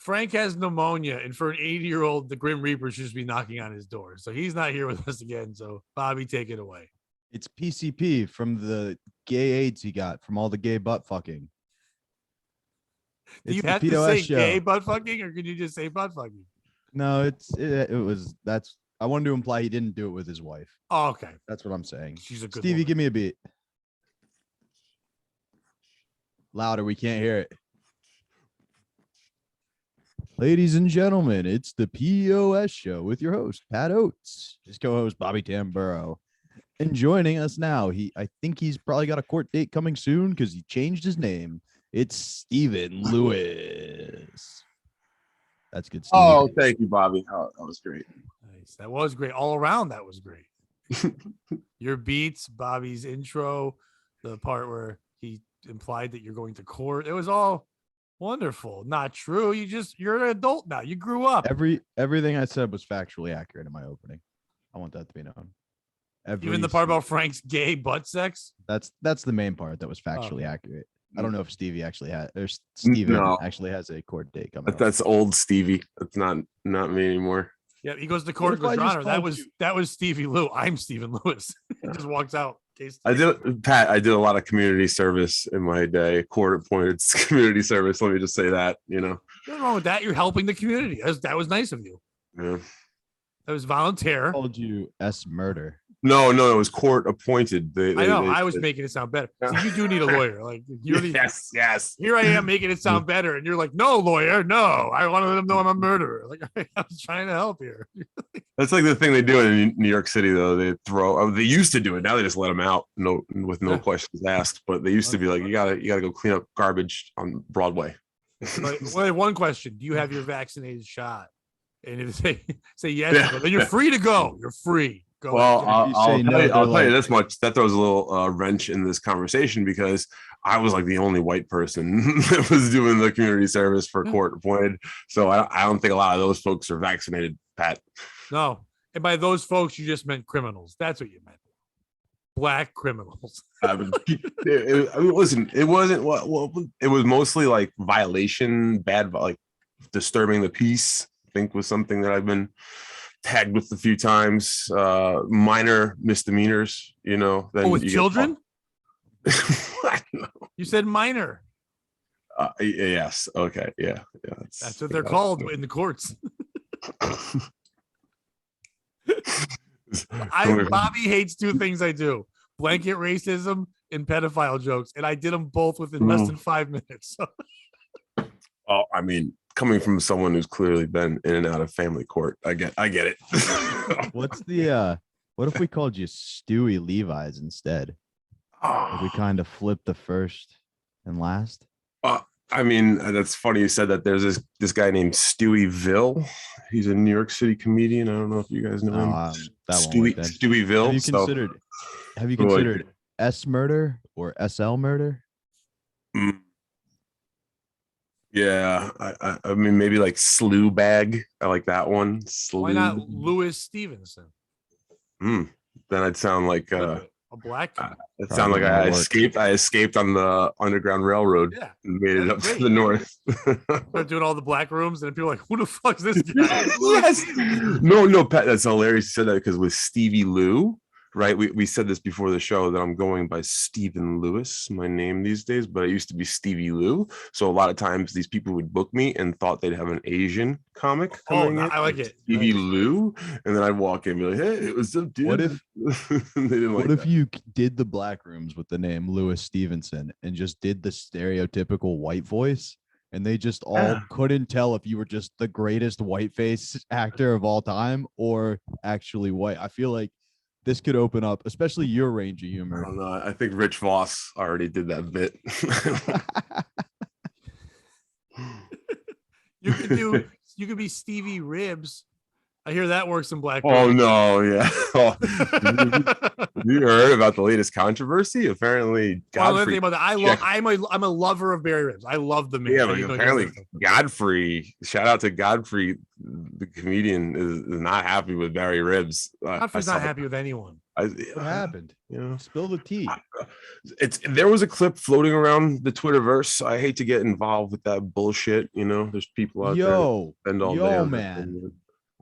Frank has pneumonia, and for an 80-year-old, the Grim Reaper should just be knocking on his door. So he's not here with us again. So Bobby, take it away. It's PCP from the gay AIDS he got from all the gay butt fucking. Do you have to say gay butt fucking, or can you just say butt fucking? No, I wanted to imply he didn't do it with his wife. Oh, okay. That's what I'm saying. She's a good Stevie, woman. give me a beat. Louder, we can't hear it. Ladies and gentlemen, it's the POS show with your host, Pat Oates, his co-host, Bobby Tamburo. And joining us now, I think he's probably got a court date coming soon because he changed his name. It's Stevie Lew. That's good, Steve. Oh, thank you, Bobby. Oh, that was great. Nice. That was great. All around, that was great. Your beats, Bobby's intro, the part where he implied that you're going to court. It was all wonderful. Not true. You're an adult now. You grew up. Everything I said was factually accurate in my opening. I want that to be known. Even the part about Frank's gay butt sex. That's the main part that was factually accurate. I don't know if Stevie actually actually has a court date coming up. That's old Stevie. That's not me anymore. Yeah, he goes to court and goes, Your Honor, that was Stevie Lew. I'm Stephen Lewis. He just walks out. I did a lot of community service in my day, court-appointed community service. Let me just say that, Nothing wrong with that. You're helping the community. That was nice of you. Yeah. That was volunteer. I told you murder. No, it was court-appointed. I know. I was making it sound better. So you do need a lawyer. Yes. Here I am making it sound better, and you're like, no, lawyer, no. I want to let them know I'm a murderer. Like, I was trying to help here. That's like the thing they do in New York City, though. They used to do it. Now they just let them out, with no questions asked. But they used to be like, you gotta go clean up garbage on Broadway. One question: do you have your vaccinated shot? And if they say yes, then you're free to go. You're free. Well, I'll tell you this much. That throws a little wrench in this conversation because I was like the only white person that was doing the community service for court appointed. So I don't think a lot of those folks are vaccinated, Pat. No. And by those folks, you just meant criminals. That's what you meant. Black criminals. Listen, it wasn't it was mostly like violation, like disturbing the peace, I think was something that I've been tagged with a few times. Minor misdemeanors, then with children. You said minor. Yes. Okay. Yeah. That's what they're called in the courts. Bobby hates two things I do: blanket racism and pedophile jokes, and I did them both within less than 5 minutes. So. Oh, I mean, coming from someone who's clearly been in and out of family court, I get it. What if we called you Stewie Levi's instead? If we kind of flip the first and last. I mean, that's funny you said that. There's this guy named Stewieville. He's a New York City comedian. I don't know if you guys know him. Stewieville. Have you considered S murder or SL murder? Yeah, I mean, maybe like Slew Bag. I like that one. Why not Louis Stevenson? Then I'd sound like a black. It sounded like I escaped on the Underground Railroad and made it up to the north. Start doing all the black rooms, and people are like, "Who the fuck is this guy?" Yes. No, Pat. That's hilarious. You said that because with Stevie Lew, right? We said this before the show that I'm going by Stephen Lewis, my name these days, but it used to be Stevie Lew. So a lot of times these people would book me and thought they'd have an Asian comic coming in. I like it. Stevie Lew. And then I'd walk in and be like, hey, it was some dude. What if you did the black rooms with the name Louis Stevenson and just did the stereotypical white voice? And they just all couldn't tell if you were just the greatest whiteface actor of all time or actually white. I feel like this could open up, especially your range of humor. I don't know. I think Rich Voss already did that bit. You could be Stevie Ribs I hear that works in Black. Oh no, yeah. Oh, you heard about the latest controversy? Apparently, Godfrey. About that. I'm a lover of Barry Ribs. I love the man. Yeah, but apparently Godfrey. Shout out to Godfrey, the comedian, is not happy with Barry Ribs. Godfrey's not happy with anyone. What happened? Spill the tea. There was a clip floating around the Twitterverse. I hate to get involved with that bullshit. There's people out there that spend all day man.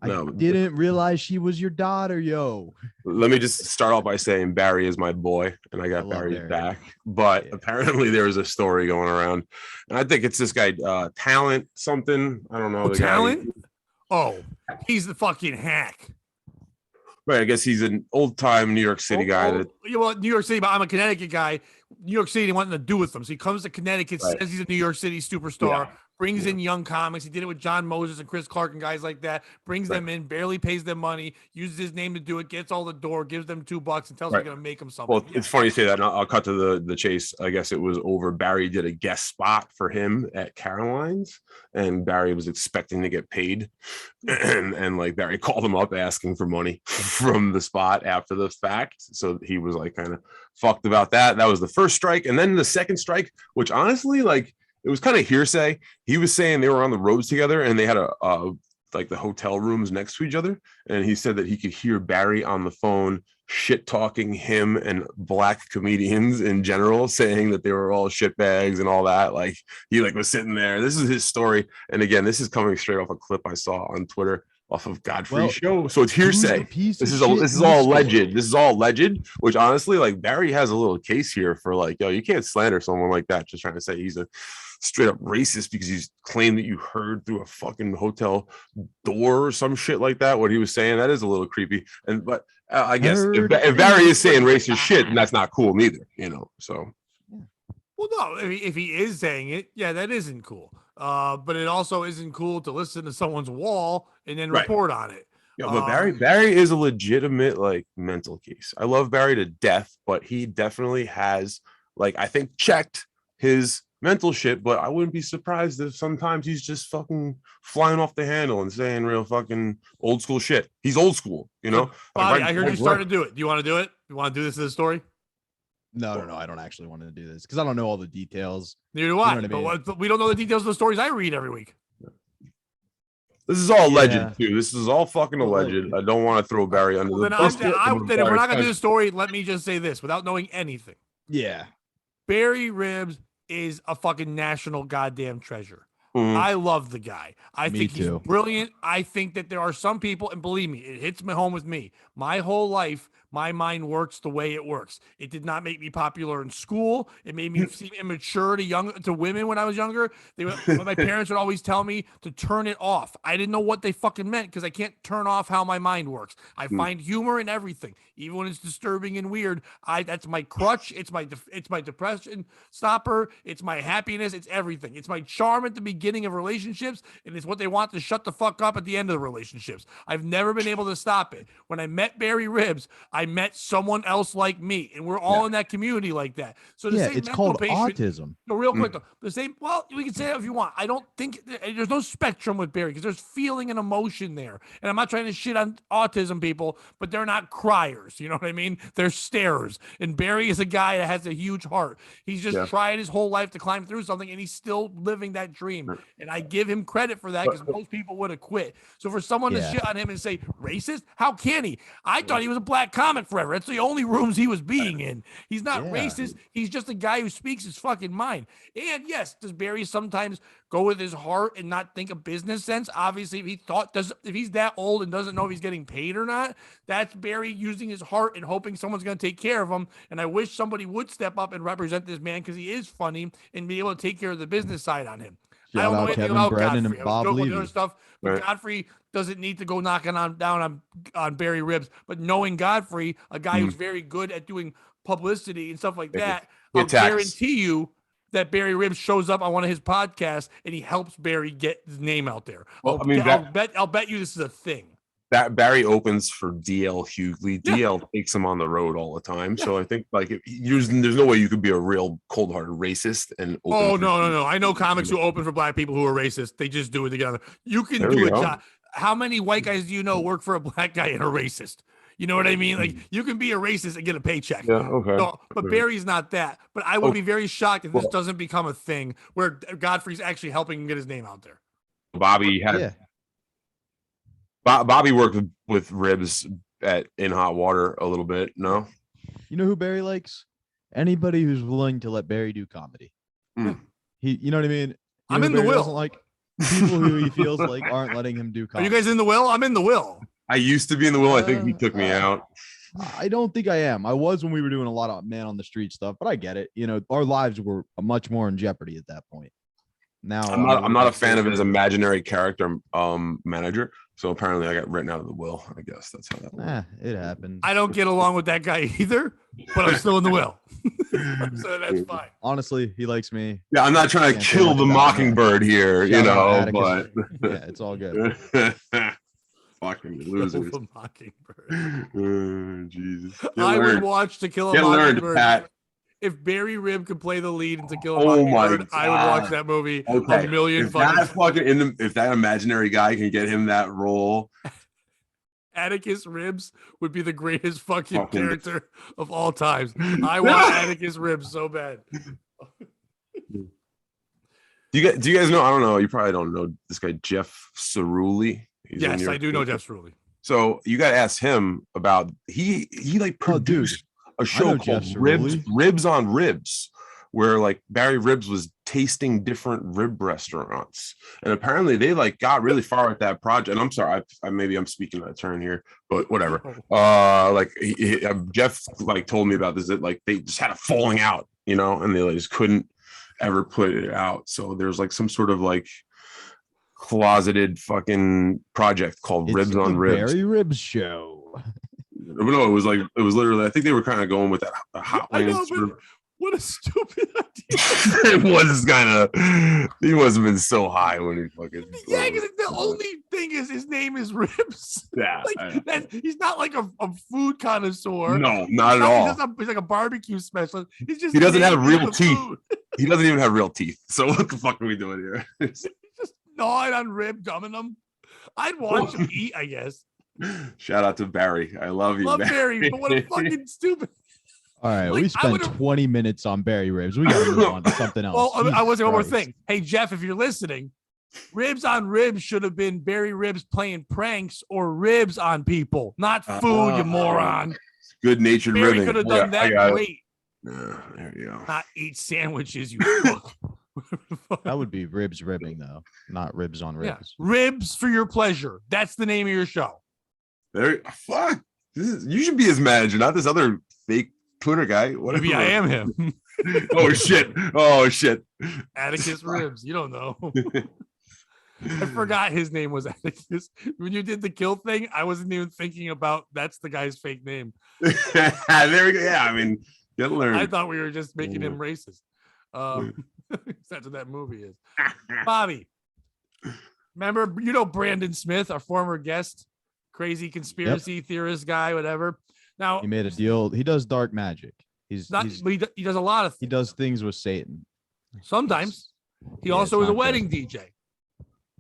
I didn't realize she was your daughter, Let me just start off by saying Barry is my boy, and I got Barry's back. But apparently there was a story going around, and I think it's this guy, Talent something. I don't know. Talent? He's the fucking hack. Right, I guess he's an old-time New York City guy. New York City, but I'm a Connecticut guy. New York City wanting to do with them. So he comes to Connecticut, says he's a New York City superstar, brings in young comics. He did it with John Moses and Chris Clark and guys like that. Brings them in, barely pays them money, uses his name to do it, gets all the door, gives them $2 and tells them they're going to make him something. Well, it's funny you say that. And I'll cut to the chase. I guess it was over. Barry did a guest spot for him at Caroline's, and Barry was expecting to get paid. and like Barry called him up asking for money from the spot after the fact. So he was like kind of fucked about that. That was the first strike. And then the second strike, which honestly, like, it was kind of hearsay. He was saying they were on the roads together and they had like the hotel rooms next to each other. And he said that he could hear Barry on the phone shit talking him and black comedians in general, saying that they were all shitbags and all that. Like he was sitting there. This is his story. And again, this is coming straight off a clip I saw on Twitter off of Godfrey's show. So it's hearsay. This is all alleged. This is all alleged, which honestly, like Barry has a little case here for like, you can't slander someone like that just trying to say he's a straight up racist because he's claimed that you heard through a fucking hotel door or some shit like that. What he was saying, that is a little creepy. But I guess if Barry is saying racist shit, and that's not cool neither, so. Well, no, if he is saying it, that isn't cool. But it also isn't cool to listen to someone's wall and then report on it. Yeah, but Barry is a legitimate like mental case. I love Barry to death, but he definitely has I think checked his mental shit, but I wouldn't be surprised if sometimes he's just fucking flying off the handle and saying real fucking old school shit. He's old school, Bobby, I heard you started to do it. Do you want to do it? You want to do this in the story? No, I don't actually want to do this because I don't know all the details. Neither do I. But we don't know the details of the stories I read every week. This is all alleged too. This is all fucking alleged. I don't want to throw Barry under the bus. Then if we're not gonna do the story, let me just say this without knowing anything. Yeah. Barry Ribs is a fucking national goddamn treasure. I love the guy. I think he's brilliant. I think that there are some people, and believe me, it hits me home with me. My whole life, my mind works the way it works. It did not make me popular in school. It made me seem immature to women when I was younger. My parents would always tell me to turn it off. I didn't know what they fucking meant because I can't turn off how my mind works. I find humor in everything, even when it's disturbing and weird. That's my crutch. It's my depression stopper. It's my happiness. It's everything. It's my charm at the beginning of relationships, and it's what they want to shut the fuck up at the end of the relationships. I've never been able to stop it. When I met Barry Ribs, I met someone else like me, and we're all in that community like that. So it's called autism. No, real quick though, the same. Well, we can say that if you want. I don't think there's no spectrum with Barry because there's feeling and emotion there. And I'm not trying to shit on autism people, but they're not criers. You know what I mean? They're starers. And Barry is a guy that has a huge heart. He's just tried his whole life to climb through something, and he's still living that dream. And I give him credit for that because most people would have quit. So for someone to shit on him and say racist, how can he? I thought he was a black comic forever. That's the only rooms he was being in. He's not racist. He's just a guy who speaks his fucking mind. And yes, does Barry sometimes go with his heart and not think of business sense? Obviously, if he's that old and doesn't know if he's getting paid or not, that's Barry using his heart and hoping someone's going to take care of him. And I wish somebody would step up and represent this man because he is funny and be able to take care of the business side on him. I don't know anything about Godfrey. I was joking with other stuff, but Godfrey doesn't need to go knocking down on Barry Ribs. But knowing Godfrey, a guy who's very good at doing publicity and stuff like that, I'll guarantee you that Barry Ribs shows up on one of his podcasts and he helps Barry get his name out there. Well, I'll bet you this is a thing. That Barry opens for DL Hughley. DL takes him on the road all the time. So I think there's no way you could be a real cold-hearted racist and open. No. I know comics who open for black people who are racist. They just do it together. You can do it. how many white guys do you know work for a black guy and are racist? You know what I mean? Like you can be a racist and get a paycheck. Yeah, okay. So, but Barry's not that. But I would be very shocked if this doesn't become a thing where Godfrey's actually helping him get his name out there. Bobby had Bobby worked with Ribs in Hot Water a little bit. No, you know who Barry likes? Anybody who's willing to let Barry do comedy. You know what I mean? I'm in the will. Like people who he feels like aren't letting him do comedy. Are you guys in the will? I'm in the will. I used to be in the will. I think he took me out. I don't think I am. I was when we were doing a lot of man on the street stuff, but I get it. You know, our lives were much more in jeopardy at that point. Now I'm not a fan of his imaginary character manager. So apparently I got written out of the will. I guess that's how that works. It happened. I don't get along with that guy either, but I'm still in the will. So that's fine. Honestly, he likes me. Yeah, I'm not trying to kill the mockingbird here, you know, but yeah, it's all good. Fucking losers. The Mockingbird. Jesus. I would watch To Kill a Mockingbird. Pat. If Barry Ribb could play the lead in To Kill a Mockingbird, I would watch that movie a million times. If that imaginary guy can get him that role, Atticus Ribbs would be the greatest fucking character of all times. I want Atticus Ribbs so bad. Do you guys know? I don't know. You probably don't know this guy, Jeff Cerulli. Yes, I do know Jeff Cerulli. So you got to ask him about he like produced a show called Ribs on Ribs, where like Barry Ribs was tasting different rib restaurants, and apparently they like got really far at that project. And I'm sorry, I maybe I'm speaking out of turn here, but whatever. Jeff like told me about this, that like they just had a falling out, you know, and they like, just couldn't ever put it out. So there's like some sort of like closeted fucking project called Ribs on Ribs. Barry Ribs show. No, it was literally, I think they were kind of going with that hot wings. What a stupid idea. It was kind of, he must have been so high when he fucking. Yeah, the only thing is his name is Ribs. Yeah. He's not like a food connoisseur. No, not at all. He's like a barbecue specialist. He doesn't have real teeth. He doesn't even have real teeth. So what the fuck are we doing here? He's just gnawing on rib, gumming them. I'd watch him eat, I guess. Shout out to Barry. I love you, Barry. But what a fucking stupid. All right, we spent 20 minutes on Barry Ribs. We got to move on to something else. Well, I was one more thing. Hey, Jeff, if you're listening, Ribs on Ribs should have been Barry Ribs playing pranks or ribs on people, not food, you moron. Good-natured ribbing. Barry could have done that great. There you go. Not eat sandwiches, you fuck. That would be Ribs ribbing, though, not Ribs on Ribs. Yeah. Ribs for your pleasure. That's the name of your show. Fuck. You should be his manager, not this other fake Twitter guy. Whatever. Maybe I am him. Oh shit. Atticus Ribs. You don't know. I forgot his name was Atticus. When you did the kill thing, I wasn't even thinking about that's the guy's fake name. There we go. Yeah, I mean, get learned. I thought we were just making him racist. That's what that movie is. Bobby, remember, you know Brandon Smith, our former guest, crazy conspiracy theorist guy, whatever. Now he made a deal. He does dark magic. He does a lot of things. He does things with Satan. Sometimes. He also is a wedding DJ.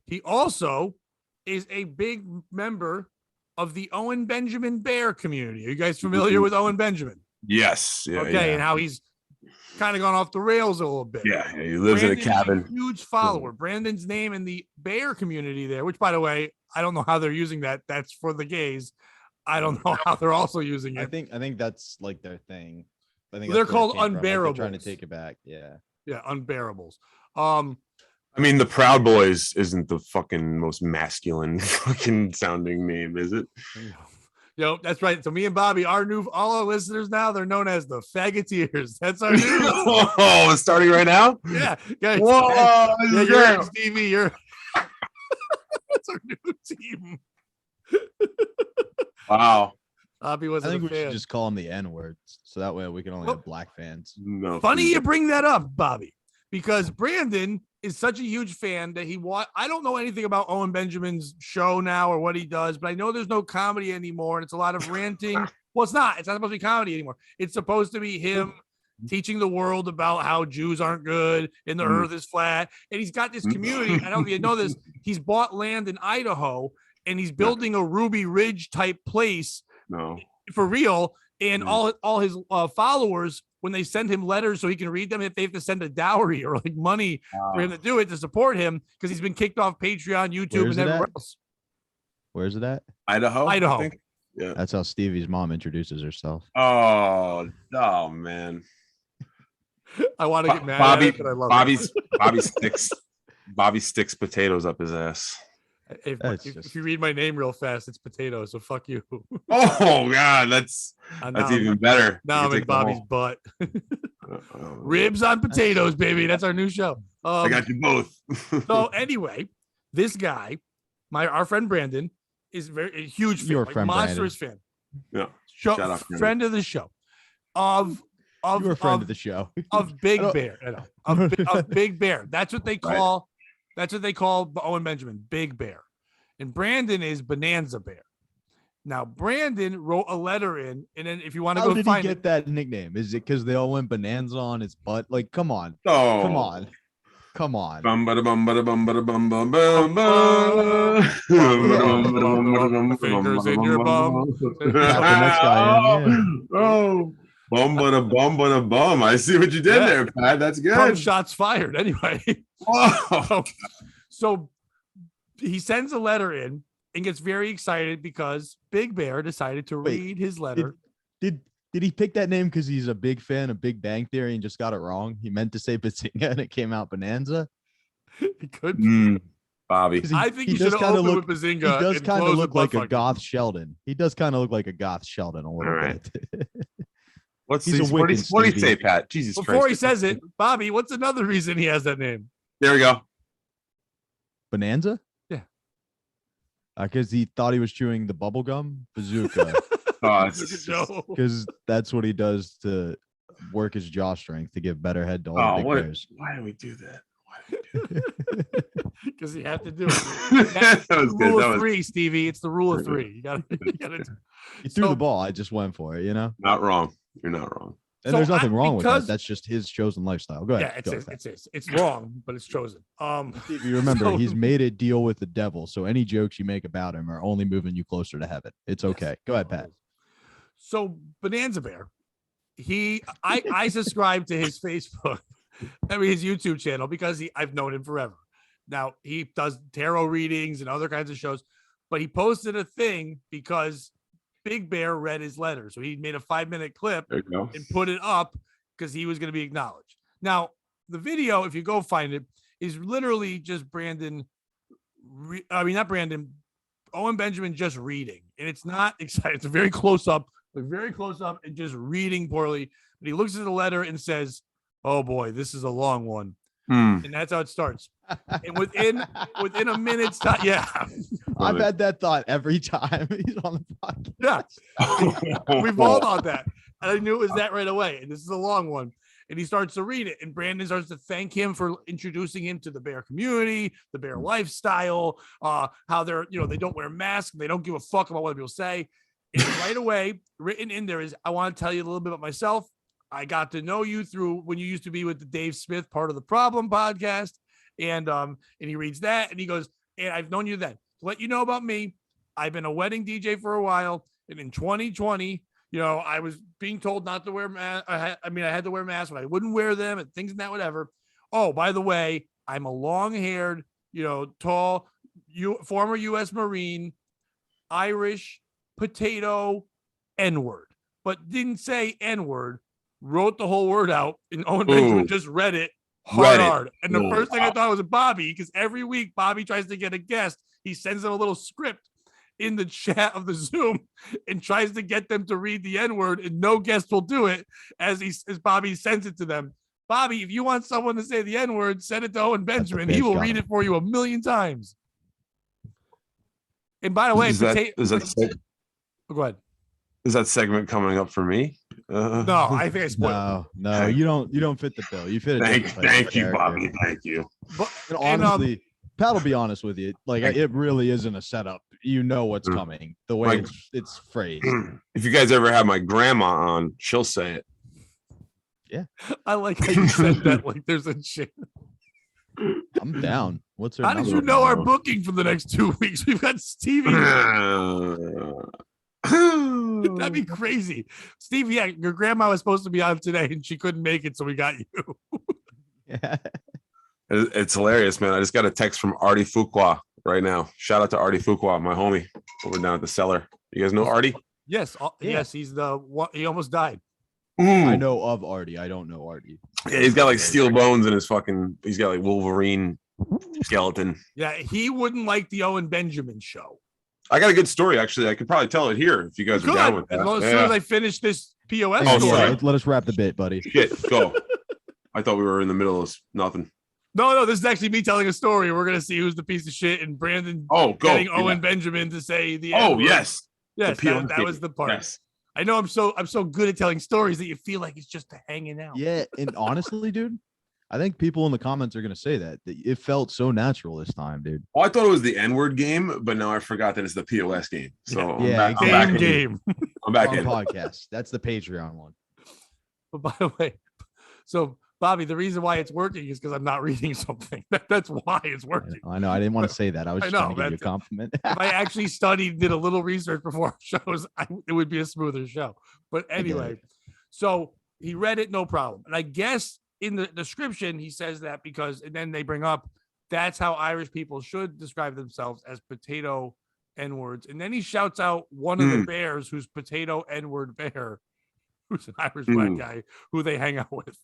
He also is a big member of the Owen Benjamin bear community. Are you guys familiar with Owen Benjamin? Yes. Yeah, okay, and how he's kind of gone off the rails a little bit. Yeah, he lives in a cabin. Huge follower. Brandon's name in the bear community there, which, by the way, I don't know how they're using that. That's for the gays. I don't know how they're also using it. I think that's like their thing. I think they're called unbearables. Like trying to take it back. Yeah, unbearables. I mean, the Proud Boys isn't the fucking most masculine fucking sounding name, is it? Yo, that's right. So me and Bobby, all our listeners now, they're known as the Faggoteers. That's our new. Oh, it's starting right now? Yeah. Guys, whoa! You're Stevie. You're. That's our new team. Wow. Bobby wasn't I think a we fan. should just call them the N-word, so that way we can only have black fans. No. Funny you bring that up, Bobby, because Brandon is such a huge fan that I don't know anything about Owen Benjamin's show now or what he does, but I know there's no comedy anymore, and it's a lot of ranting. Well, it's not supposed to be comedy anymore. It's supposed to be him teaching the world about how Jews aren't good and the earth is flat. And he's got this community. I don't know if you know this. He's bought land in Idaho, and he's building a Ruby Ridge type place. No. For real. And all his followers, when they send him letters so he can read them, if they have to send a dowry or like money for him to do it, to support him, because he's been kicked off Patreon, YouTube, and everywhere else. Where's it at? Idaho. I think. Yeah. That's how Stevie's mom introduces herself. Oh man. I want to get mad at it, but I love Bobby sticks potatoes up his ass. If you read my name real fast, it's potato. So fuck you. Oh God, that's even better. Now I'm in Bobby's butt. Ribs on potatoes, baby. That's our new show. I got you both. So anyway, this guy, our friend Brandon, is a huge fan, like monstrous fan. Yeah. Friend of the show. You're a friend of the show. Of Big Bear. Of Big Bear. That's what they call. Right. That's what they call Owen Benjamin, Big Bear. And Brandon is Bonanza Bear. Now, Brandon wrote a letter in, and then if you want to go find it. How did he get that nickname? Is it because they all went Bonanza on his butt? Like, come on. Oh. Come on. Come on. Fingers in your bum. The next guy in, yeah. Oh. Bum. I see what you did there, Pat. That's good. Shots fired. Anyway. So he sends a letter in and gets very excited because Big Bear decided to read his letter. Did he pick that name because he's a big fan of Big Bang Theory and just got it wrong? He meant to say Bazinga and it came out Bonanza. It could be. Bobby. I think he should have opened with Bazinga. He does kind of look like a goth Sheldon. He does kind of look like a goth Sheldon a little bit. What do you say, Pat? Jesus Christ. Before he says it, Bobby, what's another reason he has that name? There we go. Bonanza? Yeah. Because he thought he was chewing the bubble gum bazooka. Because that's what he does to work his jaw strength to give better head to all the big bears. Why do we do that? Because you have to do it. That's the rule of three, Stevie. It's the rule of three. You gotta You threw the ball. I just went for it, you know? Not wrong. You're not wrong. And there's nothing wrong with that. That's just his chosen lifestyle. Go ahead. Yeah, it's wrong, but it's chosen. You remember, he's made a deal with the devil, so any jokes you make about him are only moving you closer to heaven. It's okay. Go ahead, Pat. So Bonanza Bear, I subscribe to his Facebook, his YouTube channel because I've known him forever. Now he does tarot readings and other kinds of shows, but he posted a thing because Big Bear read his letter. So he made a 5-minute clip and put it up because he was going to be acknowledged. Now, the video, if you go find it, is literally just Brandon. Not Brandon, Owen Benjamin just reading. And it's not exciting. It's a very close up and just reading poorly. But he looks at the letter and says, "Oh boy, this is a long one." And that's how it starts. And within a minute's time, yeah. I've had that thought every time he's on the podcast. Yeah. We've all thought that. And I knew it was that right away. And this is a long one. And he starts to read it. And Brandon starts to thank him for introducing him to the bear community, the bear lifestyle, how they're, they don't wear masks. They don't give a fuck about what people say. And right away, written in there is, I want to tell you a little bit about myself. I got to know you through when you used to be with the Dave Smith Part of the Problem podcast. And he reads that and he goes, and I've known you then. To let you know about me, I've been a wedding DJ for a while. And in 2020, I was being told not to wear masks. I had to wear masks, but I wouldn't wear them and things and that, whatever. Oh, by the way, I'm a long-haired, tall, former U.S. Marine, Irish, potato, N-word, but didn't say N-word. Wrote the whole word out, and Owen Benjamin just read it hard. And the first thing I thought was Bobby, because every week Bobby tries to get a guest. He sends them a little script in the chat of the Zoom and tries to get them to read the N-word, and no guest will do it as Bobby sends it to them. Bobby, if you want someone to say the N-word, send it to Owen Benjamin. He will read it for you 1,000,000 times. And by the way, go ahead. Is that segment coming up for me? No, I think I spoiled. No, you don't fit the bill. You fit it. Thank you, Bobby. Thank you. But honestly, Pat will be honest with you. Like, it really isn't a setup. You know what's coming. The way it's phrased. If you guys ever have my grandma on, she'll say it. Yeah, I like how you said that. Like, there's a chance. I'm down. What's her How did number? you know our booking for the next 2 weeks? We've got Stevie. That'd be crazy. Stevie, yeah, your grandma was supposed to be on today and she couldn't make it, so we got you. Yeah. It's hilarious, man. I just got a text from Artie Fuqua right now. Shout out to Artie Fuqua, my homie, over down at the cellar. You guys know Artie? Yes, yes, he's the one. He almost died. I know of Artie. I don't know Artie. Yeah, he's got like steel bones in his fucking. He's got like Wolverine skeleton. Yeah, he wouldn't like the Owen Benjamin show. I got a good story actually. I could probably tell it here if you guys are down with that. As soon as I finish this POS Oh, story. yeah, let us wrap the bit, buddy. Shit, go. I thought we were in the middle of nothing. No, this is actually me telling a story. We're gonna see who's the piece of shit, and Brandon getting Owen Benjamin to say the. Yes, that was the part. Yes. I know I'm so good at telling stories that you feel like it's just hanging out. Yeah, and honestly, dude, I think people in the comments are gonna say that it felt so natural this time, dude. Well, I thought it was the N-word game, but now I forgot that it's the POS game. So yeah, I'm back game. I'm back on in podcast. That's the Patreon one. But by the way, so Bobby, the reason why it's working is because I'm not reading something. That's why it's working. I know. I didn't want to say that. I was just trying to give you a compliment. If I actually studied, did a little research before our shows, it would be a smoother show. But anyway, so he read it, no problem. And I guess in the description, he says that because, and then they bring up, that's how Irish people should describe themselves, as potato N-words. And then he shouts out one of the bears who's potato N-word bear, who's an Irish black guy who they hang out with.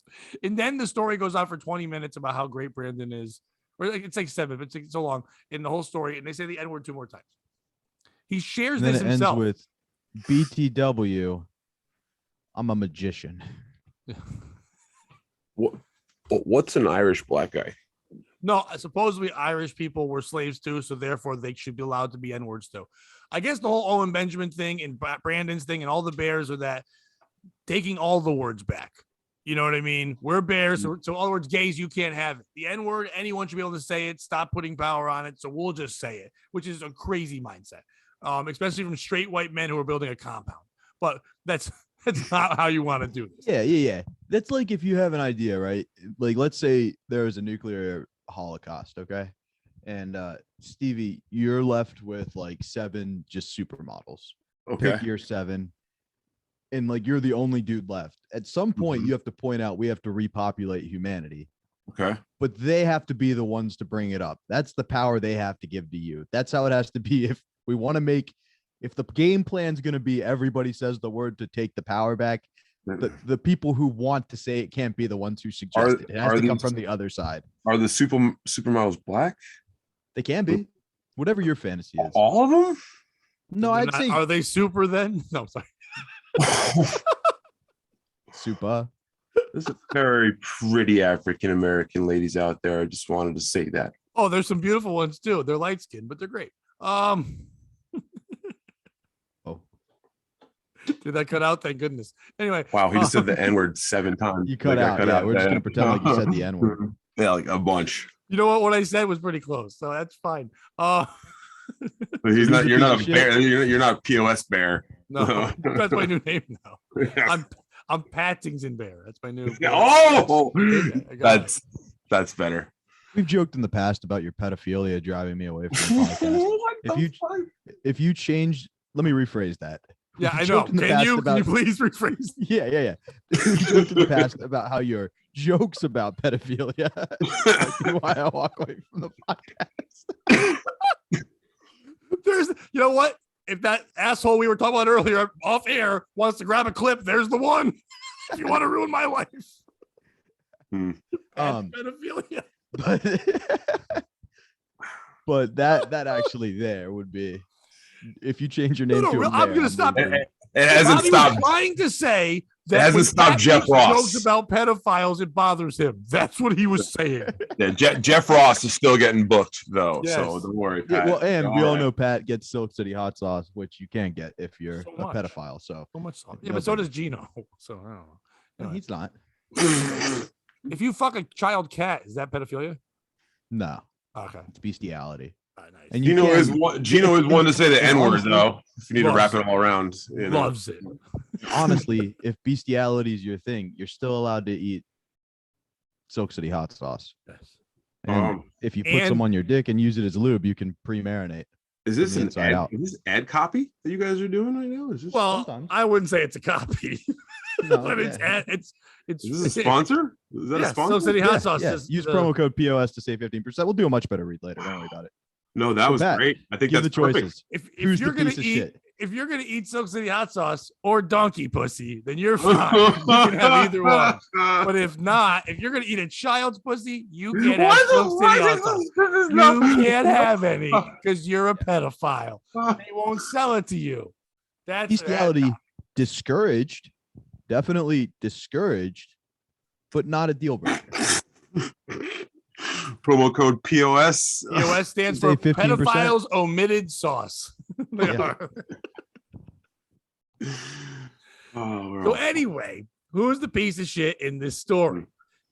And then the story goes on for 20 minutes about how great Brandon is. Or it's like 7, but it's so long in the whole story. And they say the N-word 2 more times. He shares this himself. Ends with BTW. I'm a magician. What's an Irish black guy? No, supposedly Irish people were slaves too, so therefore they should be allowed to be N-words too. I guess the whole Owen Benjamin thing and Brandon's thing and all the bears are that taking all the words back. You know what I mean? We're bears, so in other words, gays, you can't have it. The N-word, anyone should be able to say it. Stop putting power on it, so we'll just say it, which is a crazy mindset, especially from straight white men who are building a compound. But that's not how you want to do this. Yeah. That's like if you have an idea, right? Like, let's say there was a nuclear holocaust, okay? And Stevie, you're left with like 7 just supermodels. Okay. Pick your 7. And like you're the only dude left. At some point, you have to point out we have to repopulate humanity. Okay. But they have to be the ones to bring it up. That's the power they have to give to you. That's how it has to be. If we want to make, if the game plan is going to be everybody says the word to take the power back, the people who want to say it can't be the ones who suggest it. It has to come from the other side. Are the supermodels black? They can be. Whatever your fantasy is. All of them? No, I'd say. Are they super then? No, sorry. Super. There's a very pretty African American ladies out there. I just wanted to say that. Oh, there's some beautiful ones too. They're light skinned, but they're great. Oh. Did that cut out? Thank goodness. Anyway. Wow, he just said the N-word 7 times. You cut out. Yeah, we're just gonna pretend like you said the N-word. Yeah, like a bunch. You know what? What I said was pretty close, so that's fine. But he's not. You're not a bear. You're not a POS bear. No, that's my new name now. I'm Pattington Bear. That's my new. Oh, that's better. We've joked in the past about your pedophilia driving me away from the podcast. If you change, let me rephrase that. Yeah, I know. Can you please rephrase? Yeah. We joked in the past about how your jokes about pedophilia why I walk away from the podcast. You know what? If that asshole we were talking about earlier off air wants to grab a clip, there's the one. If you want to ruin my life. Pedophilia. But that actually there would be, if you change your name to I'm going to stop. It hasn't stopped. Trying to say that it hasn't stopped Jeff Ross. Jokes about pedophiles, it bothers him. That's what he was saying. Yeah, Jeff Ross is still getting booked though, yes. So don't worry. Pat. Yeah, well, and we all know Pat gets Silk City hot sauce, which you can't get if you're a pedophile. So much sauce. Yeah, but so does Gino. So I don't know. No, he's not. If you fuck a child cat, is that pedophilia? No. Okay. It's bestiality. Nice. And Gino is one to say the N-word though. If you need to wrap it all around. Loves it. Honestly, if bestiality is your thing, you're still allowed to eat Silk City hot sauce. Yes. And if you put some on your dick and use it as lube, you can pre-marinate. Is this from the an inside ad, out. is this ad copy that you guys are doing right now? Is this sometimes. I wouldn't say it's a copy. No, but yeah. is this a sponsor? Is that a sponsor? Soak City Hot Sauce. Yeah. Use promo code POS to save 15%. We'll do a much better read later. Don't worry about it. No, that was Pat, great. I think give that's the choices. If Who's you're the gonna piece of eat, shit? if you're gonna eat Soak City Hot Sauce or donkey pussy, then you're fine. You can have either one. But if not, if you're gonna eat a child's pussy, you can't have Soak City Hot Sauce. You can't have any because you're a pedophile. They won't sell it to you. That's Bestiality discouraged, definitely discouraged, but not a deal breaker. Promo code POS. POS stands for 15%. pedophiles omitted sauce. They are. So anyway, who's the piece of shit in this story?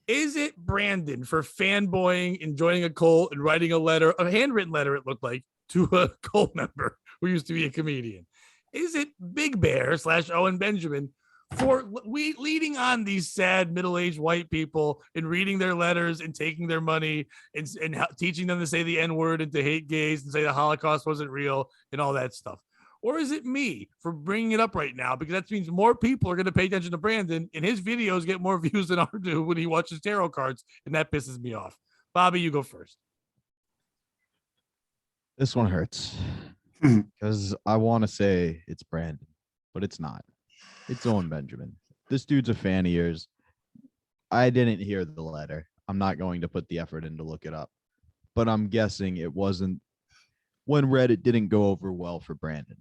Is it Brandon for fanboying, enjoying a cult, and writing a letter, a handwritten letter, it looked like, to a cult member who used to be a comedian? Is it Big Bear / Owen Benjamin for leading on these sad middle-aged white people and reading their letters and taking their money and teaching them to say the N-word and to hate gays and say the Holocaust wasn't real and all that stuff? Or is it me for bringing it up right now? Because that means more people are going to pay attention to Brandon, and his videos get more views than ours do when he watches tarot cards, and that pisses me off. Bobby, you go first. This one hurts because I want to say it's Brandon, but it's not. It's Owen Benjamin. This dude's a fan of yours. I didn't hear the letter. I'm not going to put the effort in to look it up, but I'm guessing it wasn't, when read, it didn't go over well for Brandon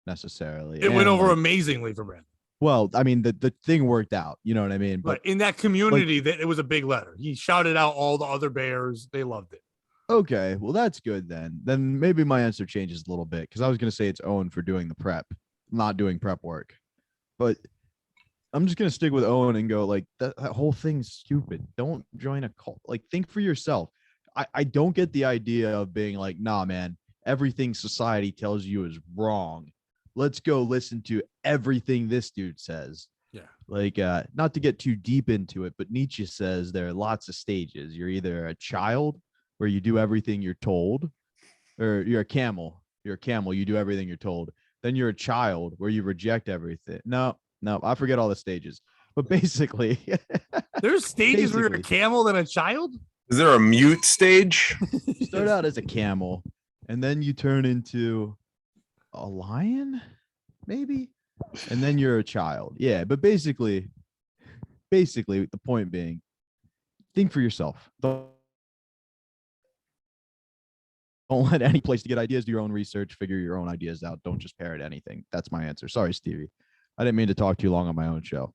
necessarily. It went over amazingly for Brandon. Well, I mean, the thing worked out. You know what I mean? But in that community, that it was a big letter. He shouted out all the other bears. They loved it. Okay, well, that's good then. Then maybe my answer changes a little bit because I was going to say it's Owen for doing the prep, not doing prep work. But I'm just going to stick with Owen and go, like, that whole thing's stupid. Don't join a cult. Like, think for yourself. I don't get the idea of being like, nah, man, everything society tells you is wrong. Let's go listen to everything this dude says. Yeah. Like, not to get too deep into it, but Nietzsche says there are lots of stages. You're either a child where you do everything you're told, or you're a camel. You're a camel. You do everything you're told. Then you're a child where you reject everything. No, I forget all the stages. But basically, there's stages where you're a camel than a child. Is there a mute stage? You start out as a camel, and then you turn into a lion, maybe, and then you're a child. Yeah, but basically, the point being, think for yourself. Don't let any place to get ideas, do your own research, figure your own ideas out. Don't just parrot anything. That's my answer. Sorry, Stevie. I didn't mean to talk too long on my own show.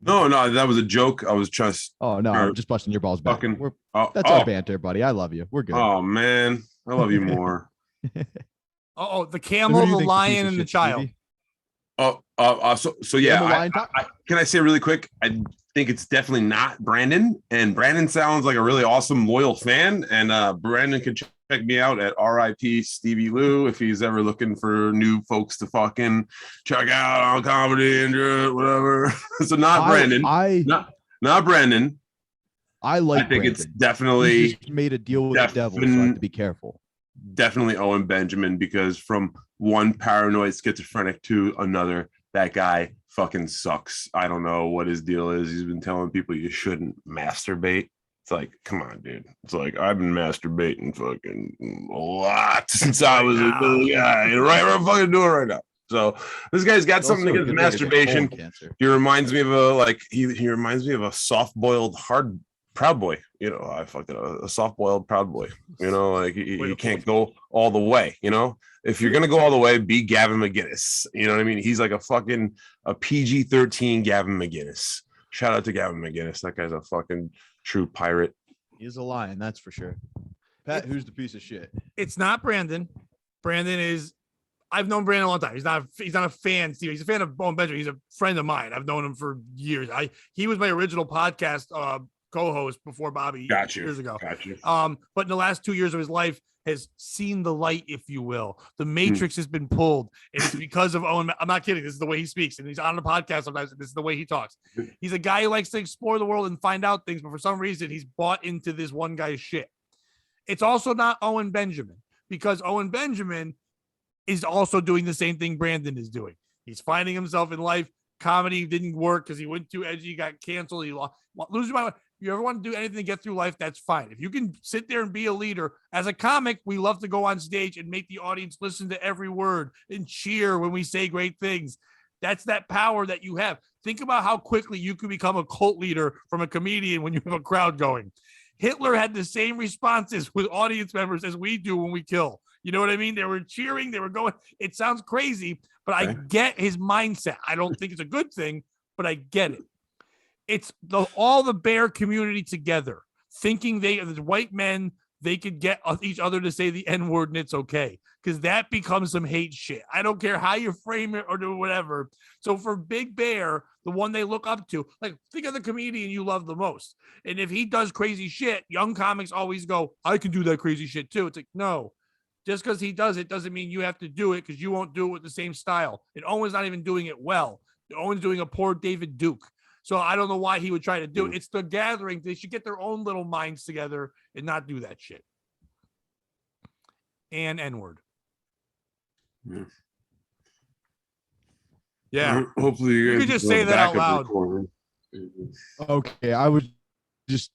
No, that was a joke. I was just. Oh, no, I'm just busting your balls back. That's our banter, buddy. I love you. We're good. Oh, man. I love you more. The camel, the lion, and the child. So yeah. Can I say really quick? I think it's definitely not Brandon. And Brandon sounds like a really awesome, loyal fan. And Brandon can check me out at RIP Stevie Lew if he's ever looking for new folks to fucking check out on comedy and whatever. So not Brandon. Not Brandon. I think Brandon. It's definitely he just made a deal with the devil, so I have to be careful. Definitely Owen Benjamin, because from one paranoid schizophrenic to another, that guy fucking sucks. I don't know what his deal is. He's been telling people you shouldn't masturbate. It's like, come on, dude. It's like, I've been masturbating fucking a lot since I was a little guy. Right, I'm fucking doing it right now. So this guy's got something against masturbation. He reminds me of he reminds me of a soft-boiled hard Proud Boy. You know, I fucked it up. A soft-boiled Proud Boy. You know, like you can't go all the way. You know, if you're gonna go all the way, be Gavin McGinnis. You know what I mean? He's like a PG-13 Gavin McGinnis. Shout out to Gavin McGinnis. That guy's a fucking true pirate. He's a lion, that's for sure. Pat, who's the piece of shit? It's not Brandon. Brandon is. I've known Brandon a long time. He's not a fan, Steve. He's a fan of Owen Benjamin. He's a friend of mine. I've known him for years. He was my original podcast co-host before Bobby years ago. Got you. But in the last 2 years of his life has seen the light, if you will. The Matrix has been pulled, and it's because of Owen. I'm not kidding. This is the way he speaks, and he's on the podcast sometimes. And this is the way he talks. He's a guy who likes to explore the world and find out things, but for some reason, he's bought into this one guy's shit. It's also not Owen Benjamin, because Owen Benjamin is also doing the same thing Brandon is doing. He's finding himself in life. Comedy didn't work because he went too edgy, got canceled. He lost. Lose your mind. If you ever want to do anything to get through life, that's fine. If you can sit there and be a leader, as a comic, we love to go on stage and make the audience listen to every word and cheer when we say great things. That's that power that you have. Think about how quickly you could become a cult leader from a comedian when you have a crowd going. Hitler had the same responses with audience members as we do when we kill. You know what I mean? They were cheering. They were going. It sounds crazy, but I get his mindset. I don't think it's a good thing, but I get it. It's all the bear community together, thinking the white men, they could get each other to say the N-word and it's okay, because that becomes some hate shit. I don't care how you frame it or do whatever. So for Big Bear, the one they look up to, like, think of the comedian you love the most. And if he does crazy shit, young comics always go, I can do that crazy shit too. It's like, no, just because he does it doesn't mean you have to do it, because you won't do it with the same style. And Owen's not even doing it well. Owen's doing a poor David Duke. So I don't know why he would try to do it. It's the gathering. They should get their own little minds together and not do that shit. And N-word. Yeah. Hopefully you could just say that out loud. Okay, I was just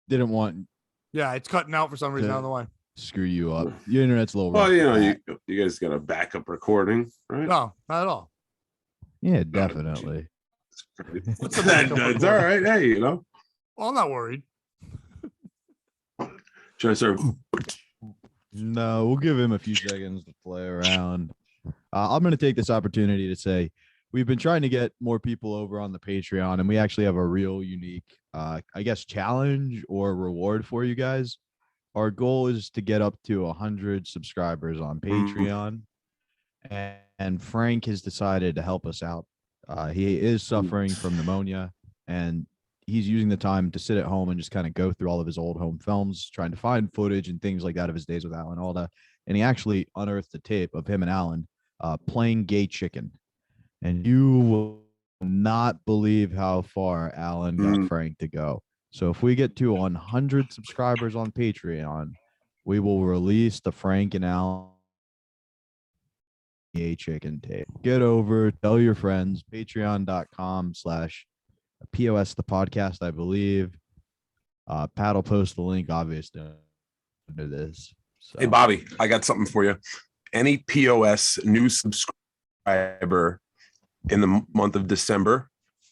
didn't want. Yeah, it's cutting out for some reason. I don't know why. Screw you up. Your internet's a little rough. Well, you guys got a backup recording, right? No, not at all. Yeah, definitely. What's the backup It's all right. Hey, Well, I'm not worried. Should I start? No, we'll give him a few seconds to play around. I'm going to take this opportunity to say we've been trying to get more people over on the Patreon, and we actually have a real unique, I guess, challenge or reward for you guys. Our goal is to get up to 100 subscribers on Patreon, and Frank has decided to help us out. He is suffering from pneumonia, and he's using the time to sit at home and just kind of go through all of his old home films, trying to find footage and things like that of his days with Alan Alda. And he actually unearthed a tape of him and Alan playing gay chicken. And you will not believe how far Alan got Frank to go. So if we get to 100 subscribers on Patreon, we will release the Frank and Alan gay chicken tape. Get over, tell your friends, patreon.com/POS the podcast, I believe. Pat will post the link, obviously, under this. So. Hey, Bobby, I got something for you. Any POS new subscriber in the month of December,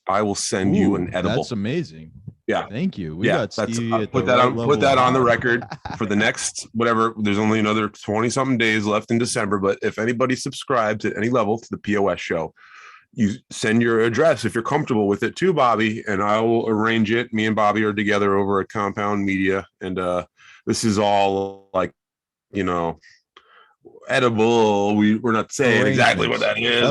I will send you an edible. That's amazing. Yeah. Thank you. We got Stevie put that on the record for the next whatever. There's only another 20-something days left in December, but if anybody subscribes at any level to the POS show, you send your address if you're comfortable with it to Bobby, and I will arrange it. Me and Bobby are together over at Compound Media, and this is all like, edible. We're not saying exactly what that is.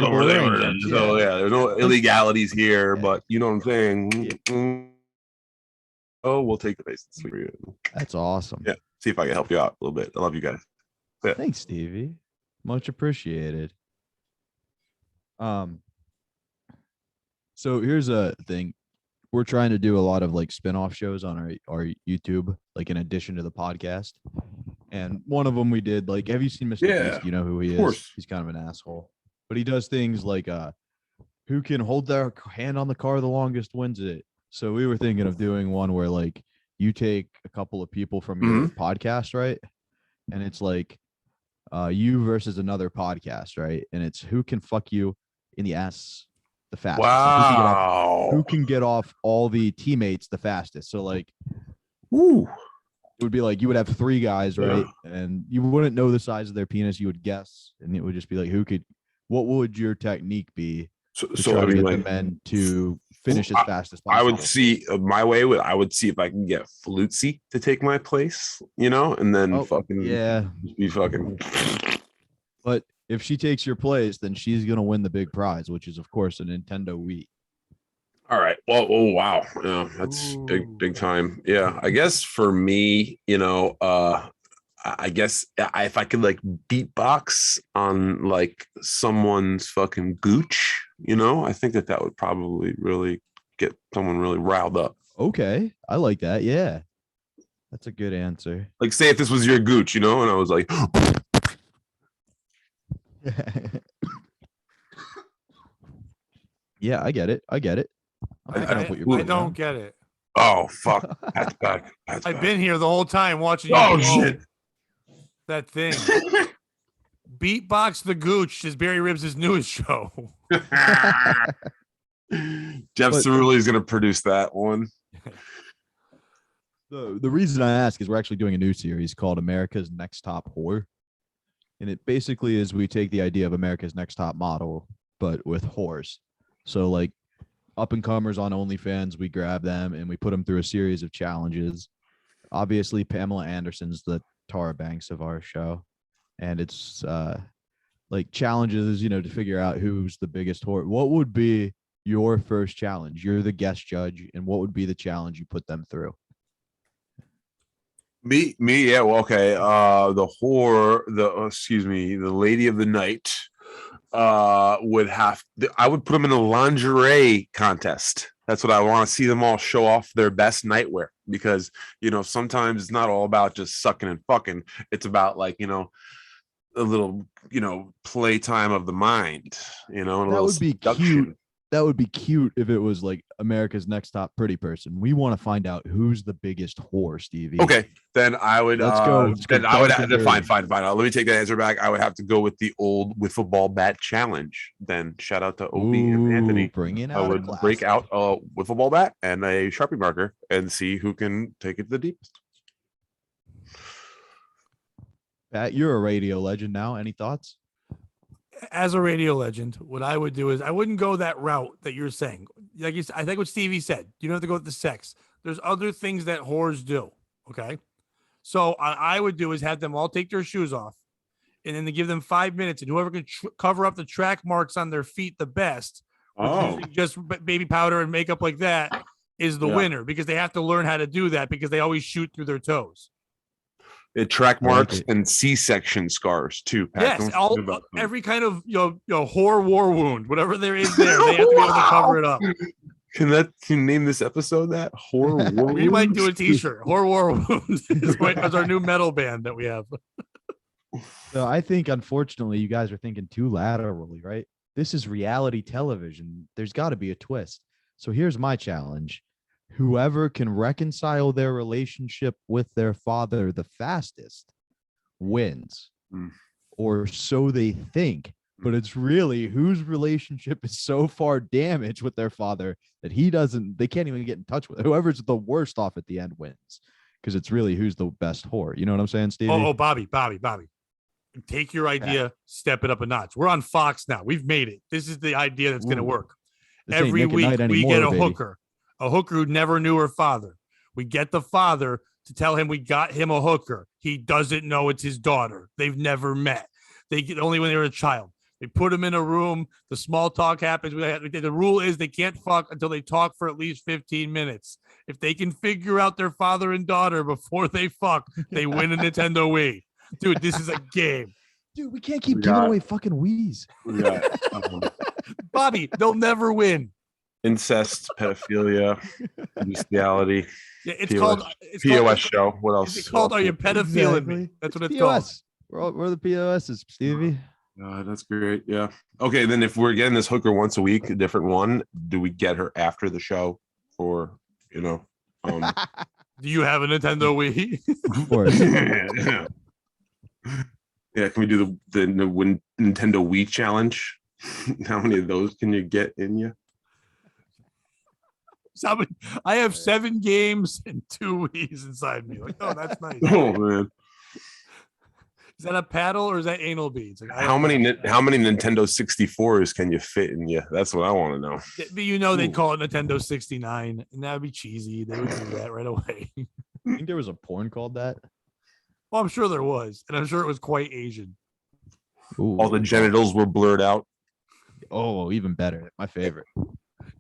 So yeah, there's no illegalities here, but you know what I'm saying. Yeah. Oh, we'll take the basis. That's awesome. Yeah, see if I can help you out a little bit. I love you guys. Yeah. Thanks, Stevie. Much appreciated. So here's a thing. We're trying to do a lot of like spin-off shows on our YouTube, like in addition to the podcast. And one of them we did, like, have you seen Mr. Beast? You know who he is? Course. He's kind of an asshole. But he does things like who can hold their hand on the car the longest wins it. So we were thinking of doing one where like you take a couple of people from your podcast, right? And it's like you versus another podcast, right? And it's who can fuck you in the ass the fastest. Wow. Who can get off all the teammates the fastest? So like, it would be like you would have 3 guys, right? Yeah. And you wouldn't know the size of their penis. You would guess, and it would just be like, what would your technique be to try to get the men to finish as fast as possible? I would see my way. I would see if I can get Flutzy to take my place, and then be fucking. But if she takes your place, then she's gonna win the big prize, which is of course a Nintendo Wii. All right. Well, oh wow. Yeah, that's big time. Yeah. I guess for me, I guess if I could like beatbox on like someone's fucking gooch, I think that would probably really get someone really riled up. Okay, I like that. Yeah, that's a good answer. Like, say if this was your gooch, and I was like, yeah, I get it. I don't get it. Oh fuck, Pat's back. I've been here the whole time watching. Oh shit, that thing. Beatbox the Gooch is Barry Ribs' newest show. Jeff Cerulli is going to produce that one. The reason I ask is we're actually doing a new series called America's Next Top Whore. And it basically is we take the idea of America's Next Top Model, but with whores. So like up and comers on OnlyFans, we grab them and we put them through a series of challenges. Obviously, Pamela Anderson's the Tara Banks of our show. And it's like challenges, to figure out who's the biggest whore. What would be your first challenge? You're the guest judge. And what would be the challenge you put them through? Me, yeah. Well, okay. The whore, the lady of the night, I would put them in a lingerie contest. That's what I want to see them all show off their best nightwear because, sometimes it's not all about just sucking and fucking. It's about like, a little, playtime of the mind, that would be cute. That would be cute if it was like America's Next Top Pretty Person. We want to find out who's the biggest whore, Stevie. Okay, then I would. Let's go. Then I would. Fine. Let me take that answer back. I would have to go with the old wiffle ball bat challenge. Then shout out to Obi and Anthony. Bringing out I would break out a wiffle ball bat and a Sharpie marker and see who can take it the deepest. Pat, you're a radio legend now. Any thoughts? As a radio legend, what I would do is I wouldn't go that route that you're saying. Like you said, I think what Stevie said, you don't have to go with the sex. There's other things that whores do. Okay. So I would do is have them all take their shoes off and then they give them 5 minutes and whoever can cover up the track marks on their feet the best, just baby powder and makeup like that is the winner because they have to learn how to do that because they always shoot through their toes. Track marks and C-section scars too, Pat. Yes, every kind of whore war wound, whatever there is there, they have to be able to cover it up. Can you name this episode that? Whore war wound? We might do a t-shirt. Whore war wound is our new metal band that we have. So I think unfortunately you guys are thinking too laterally, right? This is reality television. There's got to be a twist. So here's my challenge. Whoever can reconcile their relationship with their father the fastest wins, or so they think. But it's really whose relationship is so far damaged with their father that they can't even get in touch with. Whoever's the worst off at the end wins because it's really who's the best whore. You know what I'm saying, Stevie? Oh, Bobby. Take your idea, step it up a notch. We're on Fox now. We've made it. This is the idea that's going to work. Every week we get a hooker. A hooker who never knew her father. We get the father to tell him we got him a hooker. He doesn't know it's his daughter. They've never met. They get only when they were a child. They put him in a room. The small talk happens. The rule is they can't fuck until they talk for at least 15 minutes. If they can figure out their father and daughter before they fuck, they win a Nintendo Wii. Dude, this is a game. Dude, we can't keep giving away fucking Wiis. Bobby, they'll never win. Incest, pedophilia, bestiality. Yeah, it's POS show. What else? It's called Are You Pedophiling Me? That's what it's POS. Called. We're the POSs, Stevie. That's great. Yeah. Okay, then if we're getting this hooker once a week, a different one, do we get her after the show? Or, do you have a Nintendo Wii? Of course. Yeah, can we do the Nintendo Wii challenge? How many of those can you get in you? I have 7 games and 2 Wiis inside me. Like, oh, that's nice. Oh man, is that a paddle or is that anal beads? Like, how many Nintendo 64s can you fit in you? That's what I want to know. They'd call it Nintendo 69, and that would be cheesy. They would do that right away. I think there was a porn called that. Well, I'm sure there was, and I'm sure it was quite Asian. Ooh. All the genitals were blurred out. Oh, even better. My favorite.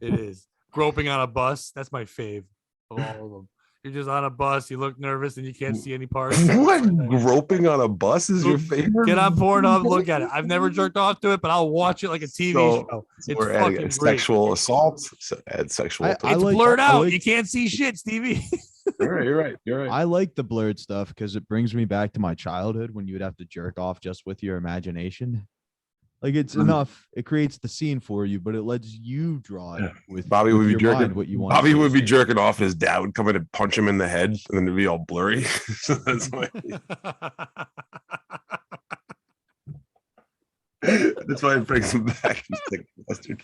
It is. Groping on a bus. That's my fave of all of them. You're just on a bus. You look nervous and you can't see any parts. What? Groping on a bus is your favorite? Get on Pornhub, look at it. I've never jerked off to it, but I'll watch it like a TV show. So It's we're fucking adding great. sexual assault. Add sexual. I It's like- blurred I out. like- You can't see shit, Stevie. You're right. You're right. I like the blurred stuff because it brings me back to my childhood when you would have to jerk off just with your imagination. Like it's enough. It creates the scene for you, but it lets you draw it with Bobby with would be your jerking. mind, what you want. Bobby would be jerking off. His dad would come in and punch him in the head, and then it'd be all blurry. So that's why. That's why it brings him back. He's like, bastard.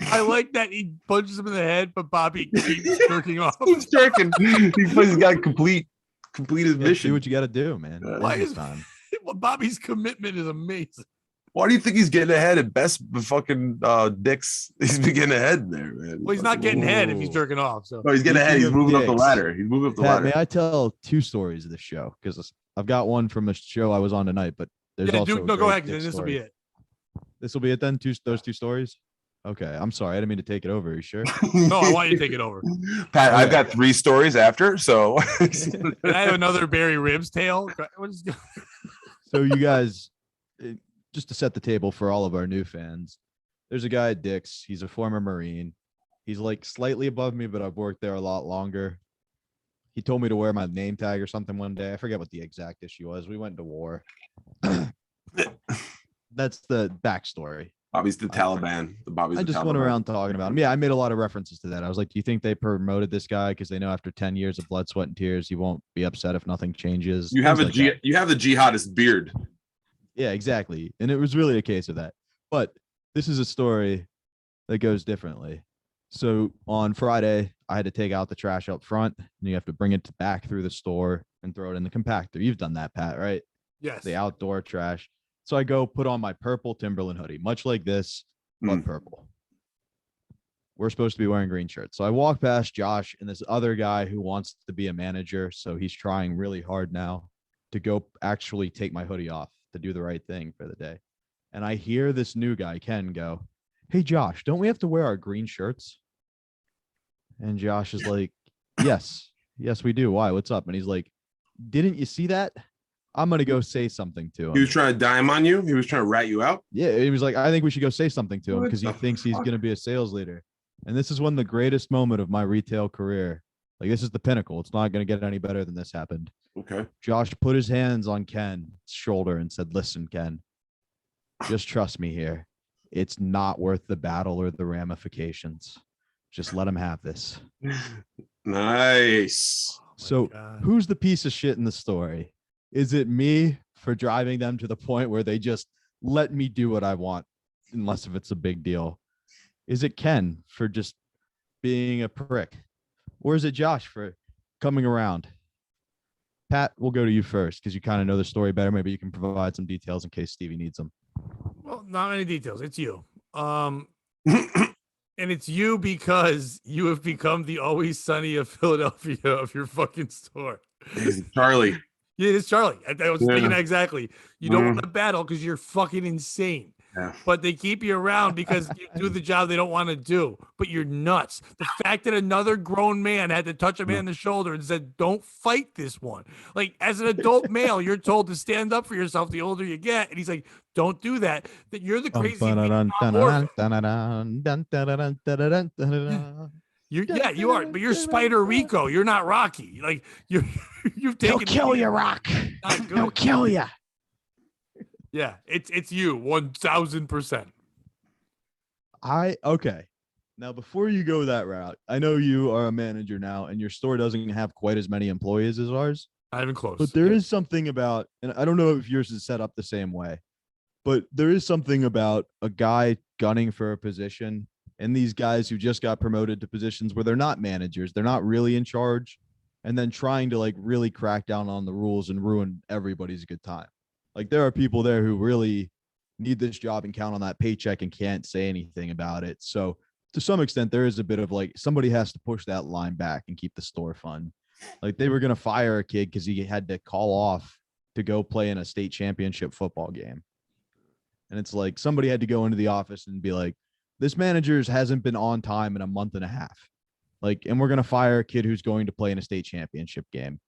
I like that he punches him in the head, but Bobby keeps jerking off. He's jerking. He's got complete his Yeah, mission. do what you got to do, man. Why Business is- time. Well, Bobby's commitment is amazing. Why do you think he's getting ahead at best? Fucking dicks. He's been getting ahead there, man. Well, he's not getting head if he's Ooh. jerking off. So No, he's getting ahead. He's Speaking of moving up the dicks, ladder. He's moving up the Pat, ladder. may I tell 2 stories of the show? Because I've got one from a show I was on tonight, but there's yeah, also dude, a no, go great ahead. dick This will be story. it. This will be it then. Those 2 stories. Okay, I'm sorry. I didn't mean to take it over. Are you sure? No, I want you to take it over. Pat, I've Okay. got 3 stories after, so And I have another Barry Ribs tale. What is- So you guys, just to set the table for all of our new fans, there's a guy at Dick's. He's a former Marine. He's like slightly above me, but I've worked there a lot longer. He told me to wear my name tag or something one day. I forget what the exact issue was. We went to war. That's the backstory. Bobby's the Taliban. Bobby's I the just went Taliban. around talking about him. Yeah, I made a lot of references to that. I was like, do you think they promoted this guy because they know after 10 years of blood, sweat, and tears, he won't be upset if nothing changes? You have Things like that. you have the jihadist beard. Yeah, exactly. And it was really a case of that. But this is a story that goes differently. So on Friday, I had to take out the trash up front, and you have to bring it back through the store and throw it in the compactor. You've done that, Pat, right? yes. The outdoor trash. So I go put on my purple Timberland hoodie, much like this, but purple. We're supposed to be wearing green shirts. So I walk past Josh and this other guy who wants to be a manager. So he's trying really hard now to go actually take my hoodie off to do the right thing for the day. And I hear this new guy, Ken, go, "Hey, Josh, don't we have to wear our green shirts?" And Josh is like, yes, we do. Why? What's up? And he's like, "Didn't you see that? I'm going to go say something to him." He was trying to dime on you. He was trying to rat you out. Yeah, he was like, "I think we should go say something to him What because he the thinks he's fuck? going to be a sales leader." And this is one of the greatest moment of my retail career. Like, this is the pinnacle. It's not going to get any better than this happened. Okay. Josh put his hands on Ken's shoulder and said, "Listen, Ken, just trust me here. It's not worth the battle or the ramifications. Just let him have this." Nice. So God. who's the piece of shit in the story? Is it me for driving them to the point where they just let me do what I want, unless if it's a big deal? Is it Ken for just being a prick? Or is it Josh for coming around? Pat, we'll go to you first because you kind of know the story better. Maybe you can provide some details in case Stevie needs them. Well, not many details. It's you. And it's you because you have become the Always Sunny of Philadelphia of your fucking store. Charlie. Yeah, it's Charlie. I was thinking Yeah. that exactly. You don't want to battle because you're fucking insane. Yeah. But they keep you around because you do the job they don't want to do. But you're nuts. The fact that another grown man had to touch a man on the shoulder and said, "Don't fight this one." Like, as an adult male, you're told to stand up for yourself the older you get. And he's like, "Don't do that." That you're the crazy. Yeah, you are, but you're Spider Rico. You're not Rocky. Like, you've taken. He'll kill you, Rock. Not good. He'll kill you. Yeah, it's you 1000%. Okay. Now, before you go that route, I know you are a manager now, and your store doesn't have quite as many employees as ours. Not even close. But there is something about, and I don't know if yours is set up the same way, but there is something about a guy gunning for a position and these guys who just got promoted to positions where they're not managers, they're not really in charge, and then trying to like really crack down on the rules and ruin everybody's good time. Like, there are people there who really need this job and count on that paycheck and can't say anything about it. So to some extent, there is a bit of like, somebody has to push that line back and keep the store fun. Like, they were going to fire a kid because he had to call off to go play in a state championship football game. And it's like, somebody had to go into the office and be like, this manager hasn't been on time in a month and a half. Like, and we're going to fire a kid who's going to play in a state championship game.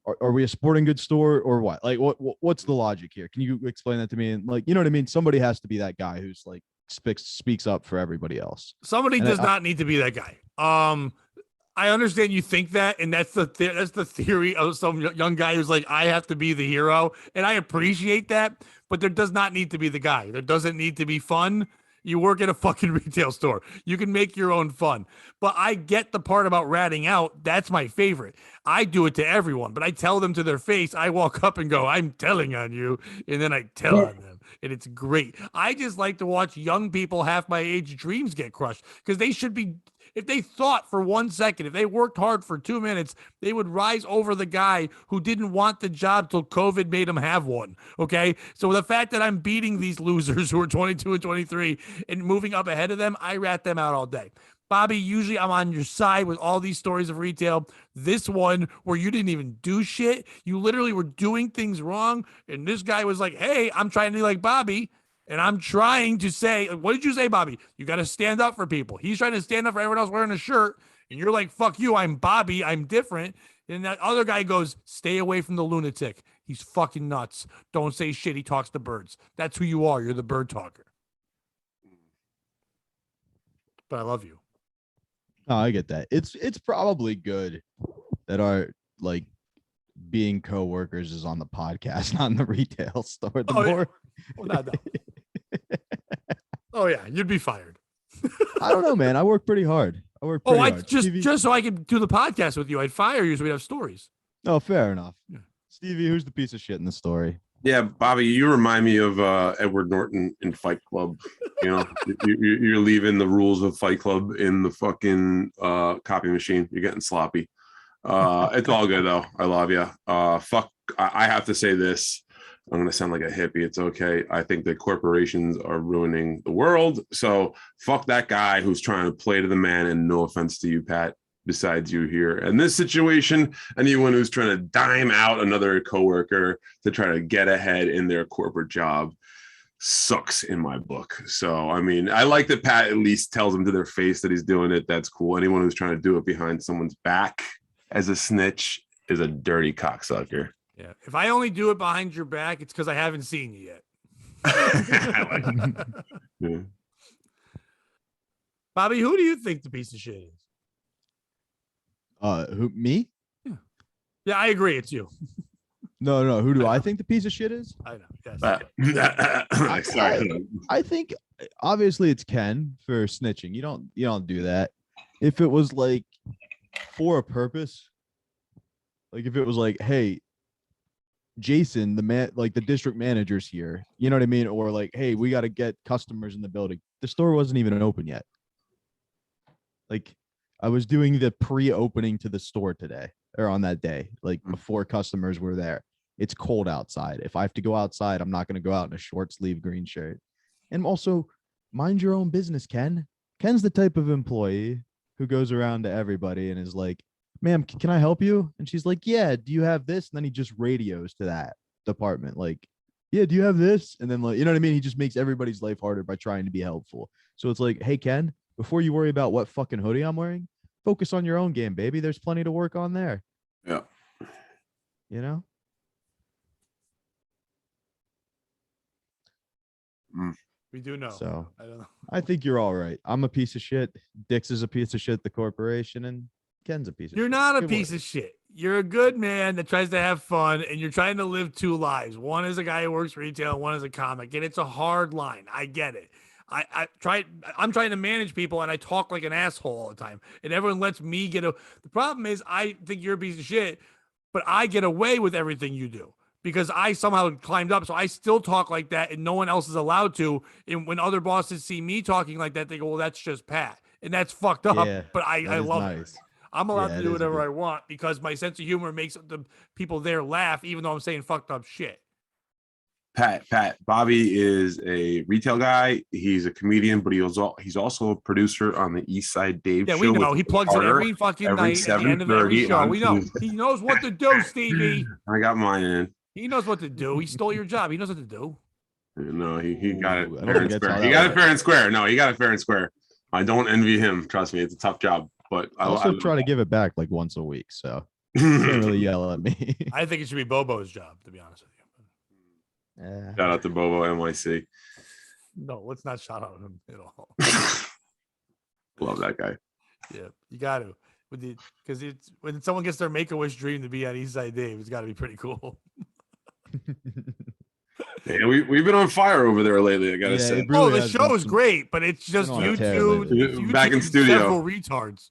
Are we a sporting goods store or what? Like, what's the logic here? Can you explain that to me? And like, you know what I mean? Somebody has to be that guy who's like speaks up for everybody else. Somebody does not need to be that guy. I understand you think that, and that's the theory of some young guy who's like, I have to be the hero, and I appreciate that, but there does not need to be the guy. There doesn't need to be fun. You work at a fucking retail store. You can make your own fun. But I get the part about ratting out. That's my favorite. I do it to everyone, but I tell them to their face. I walk up and go, I'm telling on you. And then I tell on them. And it's great. I just like to watch young people half my age dreams get crushed because they should be. If they thought for 1 second, if they worked hard for 2 minutes, they would rise over the guy who didn't want the job till COVID made him have one. Okay. So the fact that I'm beating these losers who are 22 and 23 and moving up ahead of them, I rat them out all day. Bobby, usually I'm on your side with all these stories of retail. This one where you didn't even do shit. You literally were doing things wrong. And this guy was like, hey, I'm trying to be like Bobby. And I'm trying to say, what did you say, Bobby? You got to stand up for people. He's trying to stand up for everyone else wearing a shirt. And you're like, fuck you. I'm Bobby. I'm different. And that other guy goes, stay away from the lunatic. He's fucking nuts. Don't say shit. He talks to birds. That's who you are. You're the bird talker. But I love you. Oh, I get that. It's probably good that our like being coworkers is on the podcast, not in the retail store. The more yeah. Well, no. Oh yeah, you'd be fired. I don't know, man. I work pretty hard. Hard. Just so I could do the podcast with you, I'd fire you so we'd have stories. Oh, fair enough. Yeah. Stevie, who's the piece of shit in the story? Yeah, Bobby, you remind me of Edward Norton in Fight Club. You know, you're leaving the rules of Fight Club in the fucking copy machine. You're getting sloppy. It's all good though. I love you. Fuck. I have to say this. I'm going to sound like a hippie. It's okay. I think that corporations are ruining the world. So fuck that guy who's trying to play to the man. And no offense to you, Pat, besides you here. In this situation, anyone who's trying to dime out another coworker to try to get ahead in their corporate job sucks in my book. So, I mean, I like that Pat at least tells them to their face that he's doing it. That's cool. Anyone who's trying to do it behind someone's back as a snitch is a dirty cocksucker. Yeah. If I only do it behind your back, it's because I haven't seen you yet. Yeah. Bobby, who do you think the piece of shit is? Who, me? Yeah, I agree. It's you. No. Who do I think the piece of shit is? I know. Yes. Sorry. I think obviously it's Ken for snitching. You don't do that. If it was like for a purpose, like if it was like, hey, Jason, the man, like the district manager's here, you know what I mean? Or like, hey, we got to get customers in the building. The store wasn't even open yet. Like I was doing the pre-opening to the store today or on that day, like before customers were there. It's cold outside. If I have to go outside, I'm not going to go out in a short sleeve green shirt. And also mind your own business, Ken. Ken's the type of employee who goes around to everybody and is like, ma'am, can I help you? And she's like, yeah, do you have this? And then he just radios to that department. Like, yeah, do you have this? And then like, you know what I mean? He just makes everybody's life harder by trying to be helpful. So it's like, hey, Ken, before you worry about what fucking hoodie I'm wearing, focus on your own game, baby. There's plenty to work on there. Yeah. You know? We do know. So I don't know. I think you're all right. I'm a piece of shit. Dix is a piece of shit, the corporation, and Ken's a piece of You're shit. not a Good piece work. of shit. You're a good man that tries to have fun, and you're trying to live two lives. One is a guy who works retail, one is a comic, and it's a hard line. I get it. I'm trying to manage people, and I talk like an asshole all the time, and everyone lets me get a. The problem is, I think you're a piece of shit, but I get away with everything you do because I somehow climbed up. So I still talk like that, and no one else is allowed to. And when other bosses see me talking like that, they go, "Well, that's just Pat," and that's fucked up. Yeah, but I love it. I'm allowed to do whatever I want because my sense of humor makes the people there laugh, even though I'm saying fucked up shit. Pat, Bobby is a retail guy. He's a comedian, but he's also a producer on the East Side Dave show. Yeah, we know. He plugs it every fucking night at the end of every show. We know. He knows what to do, Stevie. I got mine in. He knows what to do. He stole your job. He knows what to do. No, he got it Ooh, I don't fair and think I saw square. that He got one. it fair and square. No, he got it fair and square. I don't envy him. Trust me, it's a tough job. But I also try to give it back like once a week, so you can't really yell at me. I think it should be Bobo's job, to be honest with you. Yeah. Shout out to Bobo NYC. No, let's not shout out him at all. Love that guy. Yeah, you got to. Because it's when someone gets their Make-A-Wish dream to be on Eastside Dave, it's got to be pretty cool. Yeah, we've been on fire over there lately. I gotta say. it really the has show been is some- great, but it's just on you a tear two, lately. you Back two in and studio. several retards.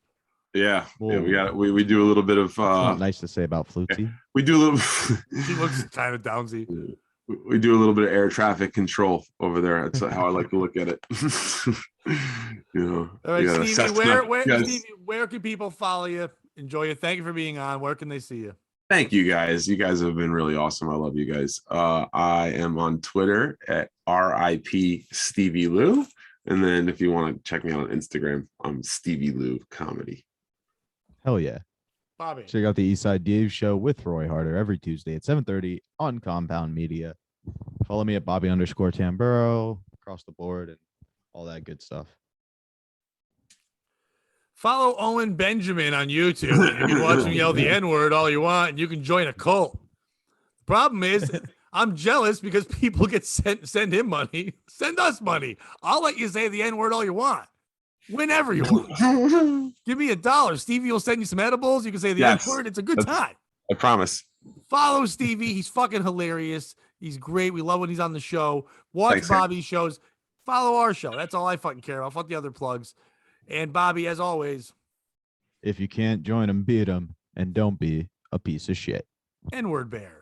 Yeah, Whoa. we do a little bit of It's not nice to say about Flutzy. we do a little He looks kind of downsy. we do a little bit of air traffic control over there. That's how I like to look at it. All right, you gotta Stevie, assess them. Stevie, where can people follow you? Enjoy you. Thank you for being on. Where can they see you? Thank you guys. You guys have been really awesome. I love you guys. I am on Twitter at RIP Stevie Lew. And then if you want to check me out on Instagram, I'm Stevie Lew Comedy. Hell yeah. Bobby. Check out the Eastside Dave show with Roy Harder every Tuesday at 7:30 on Compound Media. Follow me at Bobby_Tamburo across the board and all that good stuff. Follow Owen Benjamin on YouTube. You can watch him yell the N-word all you want, and you can join a cult. The problem is, I'm jealous because people send him money. Send us money. I'll let you say the N-word all you want. Whenever you want. Give me $1. Stevie will send you some edibles. You can say the N-word. It's a good time. I promise. Follow Stevie. He's fucking hilarious. He's great. We love when he's on the show. Watch Thanks, Bobby's shows. Follow our show. That's all I fucking care about. Fuck the other plugs. And Bobby, as always, If you can't join them, beat them, and don't be a piece of shit. N-word bear.